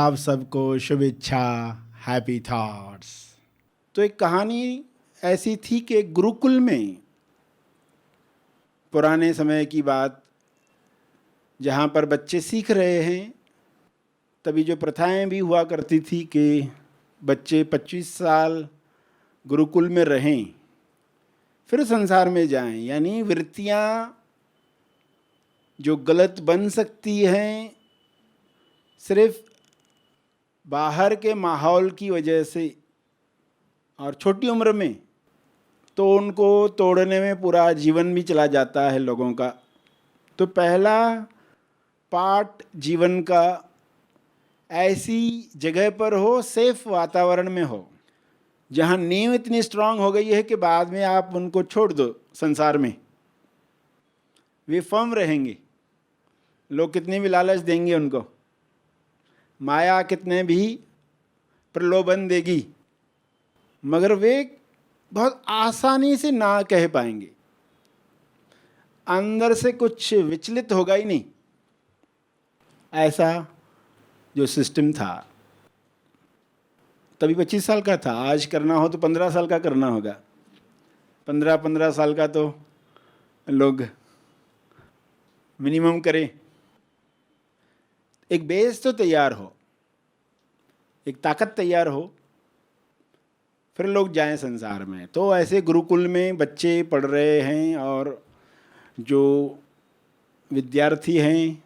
आप सबको शुभेच्छा, हैप्पी थॉट्स। तो एक कहानी ऐसी थी कि गुरुकुल में, पुराने समय की बात, जहाँ पर बच्चे सीख रहे हैं, तभी जो प्रथाएं भी हुआ करती थी कि बच्चे 25 साल गुरुकुल में रहें फिर संसार में जाएं, यानी वृत्तियाँ जो गलत बन सकती हैं सिर्फ बाहर के माहौल की वजह से और छोटी उम्र में, तो उनको तोड़ने में पूरा जीवन भी चला जाता है लोगों का। तो पहला पार्ट जीवन का ऐसी जगह पर हो, सेफ वातावरण में हो, जहाँ नींव इतनी स्ट्रांग हो गई है कि बाद में आप उनको छोड़ दो संसार में, वे फर्म रहेंगे। लोग कितने भी लालच देंगे उनको, माया कितने भी प्रलोभन देगी, मगर वे बहुत आसानी से ना कह पाएंगे। अंदर से कुछ विचलित होगा ही नहीं, ऐसा जो सिस्टम था। तभी 25 साल का था, आज करना हो तो 15 साल का करना होगा। 15 साल का तो लोग मिनिमम करें। एक बेस तो तैयार हो, एक ताकत तैयार हो, फिर लोग जाएं संसार में। तो ऐसे गुरुकुल में बच्चे पढ़ रहे हैं और जो विद्यार्थी हैं,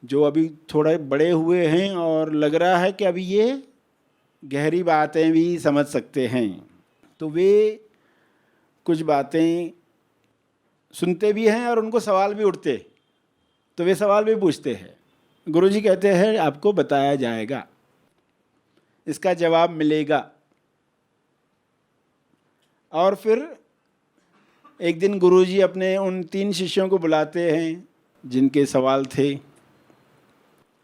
जो अभी थोड़े बड़े हुए हैं और लग रहा है कि अभी ये गहरी बातें भी समझ सकते हैं, तो वे कुछ बातें सुनते भी हैं और उनको सवाल भी उठते, तो वे सवाल भी पूछते हैं। गुरुजी कहते हैं आपको बताया जाएगा, इसका जवाब मिलेगा। और फिर एक दिन गुरुजी अपने उन 3 शिष्यों को बुलाते हैं जिनके सवाल थे,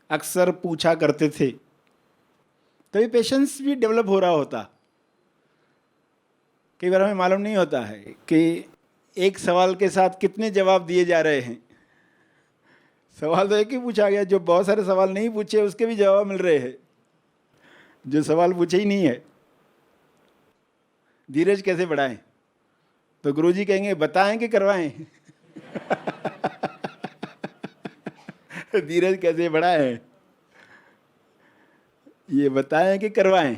अक्सर पूछा करते थे। तभी पेशेंस भी डेवलप हो रहा होता। कई बार हमें मालूम नहीं होता है कि एक सवाल के साथ कितने जवाब दिए जा रहे हैं। सवाल तो एक ही पूछा गया, जो बहुत सारे सवाल नहीं पूछे उसके भी जवाब मिल रहे हैं, जो सवाल पूछे ही नहीं है। धीरज कैसे बढ़ाएं? तो गुरुजी कहेंगे बताएं कि करवाएं? धीरज कैसे बढ़ाएं? ये बताएं कि करवाएं?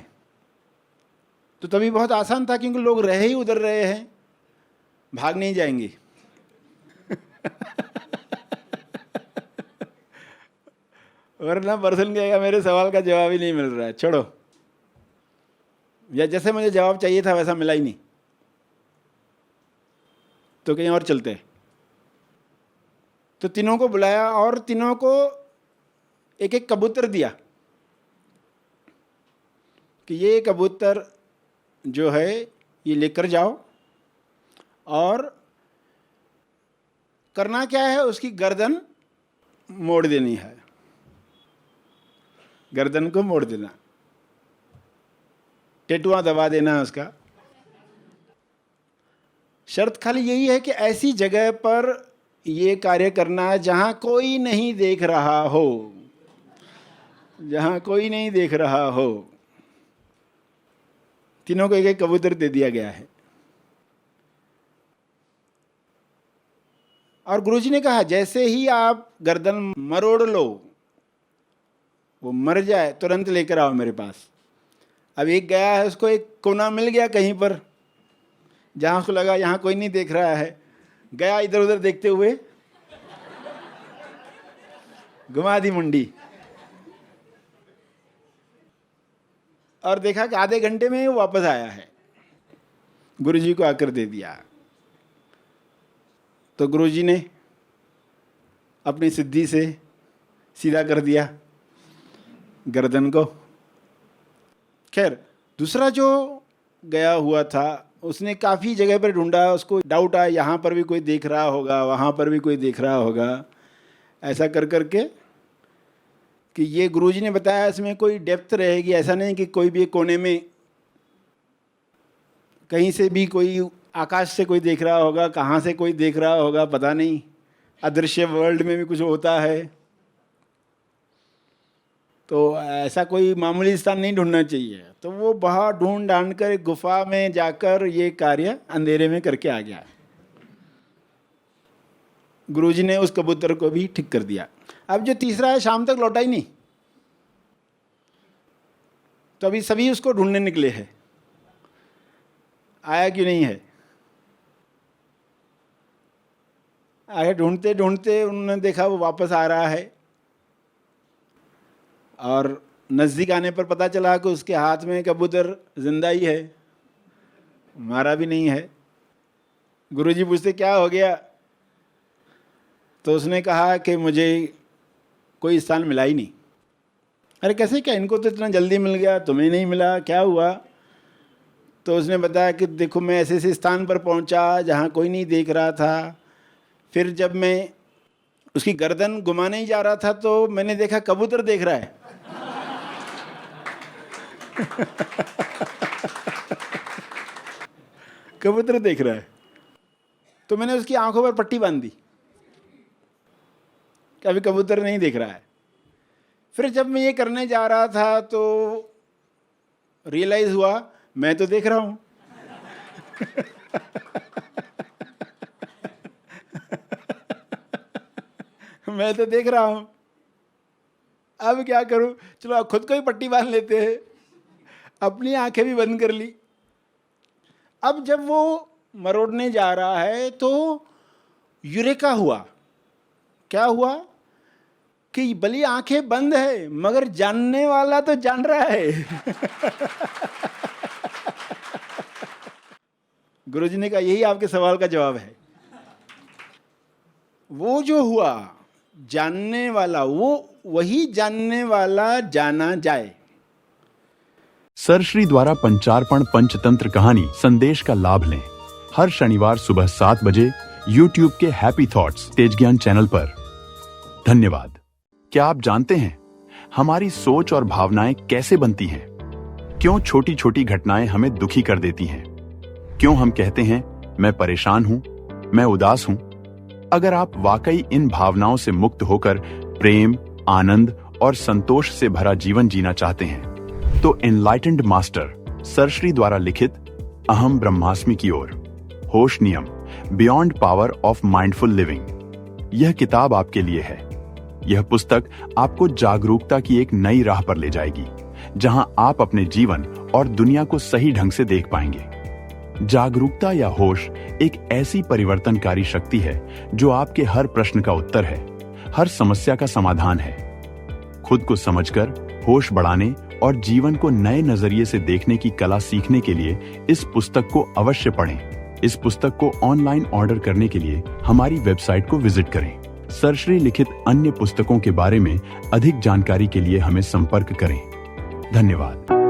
तो तभी बहुत आसान था, क्योंकि लोग रहे ही उधर रहे हैं, भाग नहीं जाएंगे। वरना पर्सन कहेगा मेरे सवाल का जवाब ही नहीं मिल रहा है, छोड़ो, या जैसे मुझे जवाब चाहिए था वैसा मिला ही नहीं, तो कहीं और चलते हैं। तो तीनों को बुलाया और तीनों को एक एक कबूतर दिया कि ये कबूतर जो है ये लेकर जाओ, और करना क्या है, उसकी गर्दन मोड़ देनी है, गर्दन को मोड़ देना, टेटुआ दबा देना उसका। शर्त खाली यही है कि ऐसी जगह पर ये कार्य करना है जहाँ कोई नहीं देख रहा हो, जहाँ कोई नहीं देख रहा हो। तीनों को एक एक कबूतर दे दिया गया है। और गुरुजी ने कहा जैसे ही आप गर्दन मरोड़ लो, वो मर जाए, तुरंत लेकर आओ मेरे पास। अब एक गया है, उसको एक कोना मिल गया कहीं पर जहाँ उसको लगा यहाँ कोई नहीं देख रहा है, गया इधर उधर देखते हुए, घुमा दी मुंडी, और देखा कि आधे घंटे में वो वापस आया है, गुरुजी को आकर दे दिया। तो गुरुजी ने अपनी सिद्धि से सीधा कर दिया गर्दन को। खैर, दूसरा जो गया हुआ था उसने काफ़ी जगह पर ढूंढा, उसको डाउट आया यहाँ पर भी कोई देख रहा होगा, वहाँ पर भी कोई देख रहा होगा, ऐसा कर करके कि ये गुरुजी ने बताया इसमें कोई डेप्थ रहेगी, ऐसा नहीं कि कोई भी कोने में कहीं से भी कोई आकाश से कोई देख रहा होगा, कहाँ से कोई देख रहा होगा पता नहीं, अदृश्य वर्ल्ड में भी कुछ होता है। तो ऐसा कोई मामूली स्थान नहीं ढूंढना चाहिए। तो वो बहुत ढूंढ ढांड कर एक गुफा में जाकर ये कार्य अंधेरे में करके आ गया। गुरुजी ने उस कबूतर को भी ठीक कर दिया। अब जो तीसरा है शाम तक लौटा ही नहीं, तो अभी सभी उसको ढूंढने निकले हैं, आया क्यों नहीं है। आगे ढूंढते ढूंढते उन्होंने देखा वो वापस आ रहा है, और नज़दीक आने पर पता चला कि उसके हाथ में कबूतर जिंदा ही है, मारा भी नहीं है। गुरुजी पूछते क्या हो गया, तो उसने कहा कि मुझे कोई स्थान मिला ही नहीं। अरे कैसे, क्या इनको तो इतना जल्दी मिल गया, तुम्हें नहीं मिला, क्या हुआ। तो उसने बताया कि देखो मैं ऐसे ऐसे स्थान पर पहुंचा जहां कोई नहीं देख रहा था। फिर जब मैं उसकी गर्दन घुमाने ही जा रहा था तो मैंने देखा कबूतर देख रहा है। कबूतर देख रहा है, तो मैंने उसकी आंखों पर पट्टी बांध दी कि अभी कबूतर नहीं देख रहा है। फिर जब मैं ये करने जा रहा था तो रियलाइज हुआ मैं तो देख रहा हूं। मैं तो देख रहा हूं, अब क्या करूं। चलो खुद को ही पट्टी बांध लेते हैं, अपनी आंखें भी बंद कर ली। अब जब वो मरोड़ने जा रहा है तो यूरेका हुआ। क्या हुआ कि भली आंखें बंद है मगर जानने वाला तो जान रहा है। गुरुजी ने कहा यही आपके सवाल का जवाब है। वो जो हुआ जानने वाला, वो वही जानने वाला जाना जाए। सर श्री द्वारा पंचार्पण पंचतंत्र कहानी संदेश का लाभ लें। हर शनिवार सुबह 7 बजे YouTube के हैप्पी थॉट्स तेज ज्ञान चैनल पर। धन्यवाद। क्या आप जानते हैं हमारी सोच और भावनाएं कैसे बनती हैं? क्यों छोटी छोटी घटनाएं हमें दुखी कर देती हैं? क्यों हम कहते हैं मैं परेशान हूं, मैं उदास हूं? अगर आप वाकई इन भावनाओं से मुक्त होकर प्रेम, आनंद और संतोष से भरा जीवन जीना चाहते हैं तो एनलाइटेंड मास्टर सर श्री द्वारा लिखित अहम ब्रह्मास्मि की ओर, होश नियम, beyond power of mindful living, यह किताब आपके लिए है। यह पुस्तक आपको जागरूकता की एक नई राह पर ले जाएगी, जहां आप अपने जीवन और दुनिया को सही ढंग से देख पाएंगे। जागरूकता या होश एक ऐसी परिवर्तनकारी शक्ति है जो आपके हर प्रश्न का उत्तर है, हर समस्या का समाधान है। खुद को समझकर होश बढ़ाने और जीवन को नए नजरिए से देखने की कला सीखने के लिए इस पुस्तक को अवश्य पढ़ें। इस पुस्तक को ऑनलाइन ऑर्डर करने के लिए हमारी वेबसाइट को विजिट करें। सर श्री लिखित अन्य पुस्तकों के बारे में अधिक जानकारी के लिए हमें संपर्क करें। धन्यवाद।